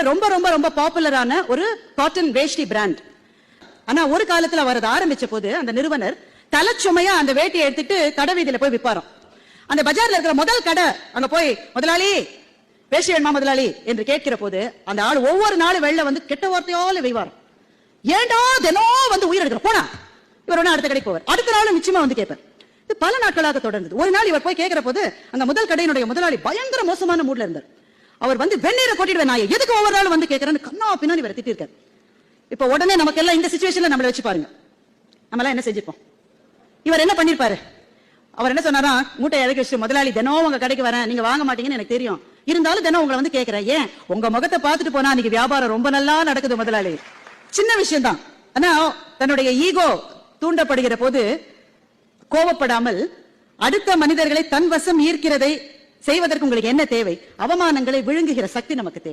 ரொம்ப ரொம்ப ரொம்ப பாப்புலரான ஒரு காட்டன் வேஷ்டி பிராண்ட். ஆனா ஒரு காலத்துல அவர் ஆரம்பிச்ச போது அந்த நிறுவனர் தலைச்சுமையா அந்த வேட்டியை எடுத்துட்டு கடை வீதியில போய் விற்பாராம். அந்த பஜார்ல இருக்கிற முதல் கடை அங்க போய் முதலாளி வேஷ்டி வேணுமா முதலாளி என்று கேட்கிற போது அந்த ஆள் ஒவ்வொரு நாளும் வெளில வந்து கெட்ட வார்த்தையால வெய்வாராம். ஏண்டா தினம் வந்து உயிர் எடுக்கிற போனா இவர் அடுத்த கடைக்கு போவார். அடுத்த நாளும் நிச்சயமா வந்து கேட்பார். இது பல நாட்களாக தொடர்ந்தது. ஒரு நாள் இவர் போய் கேட்கிற போது அங்க முதல் கடையினுடைய முதலாளி பயங்கர மோசமான மூட்ல இருந்தார். அவர் வந்து வெந்நீரை கொட்டிடுவேன் நான் எதுக்கு ஒவ்வொரு நாள் வந்து கேட்கறேன்னு கண்ணா பின்னாடி இவர் திட்டிருக்காரு. இப்ப உடனே நமக்கு எல்லாம் இந்த சிச்சுவேஷன்ல நம்மள வச்சு பாருங்க, நம்ம எல்லாம் என்ன செஞ்சிருப்போம்? இவர் என்ன பண்ணிருப்பாரு? அவர் என்ன சொன்னாரா, மூட்டையை இறக்கி வச்சு முதலாளி தினம் உங்க கடைக்கு வரேன், நீங்க வாங்க மாட்டீங்கன்னு எனக்கு தெரியும், இருந்தாலும் தினம் உங்களை வந்து கேட்கிறேன், ஏன் உங்க முகத்தை பார்த்துட்டு போனா இன்னைக்கு வியாபாரம் ரொம்ப நல்லா நடக்குது முதலாளி. சின்ன விஷயம் தான். ஆனா தன்னுடைய ஈகோ தூண்டப்படுகிற போது கோபப்படாமல் அடுத்த மனிதர்களை தன் வசம் ஈர்க்கிறதை செய்வதற்கு உங்களுக்கு என்ன தேவை? அவமானங்களை விழுங்குகிற சக்தி நமக்கு தேவை.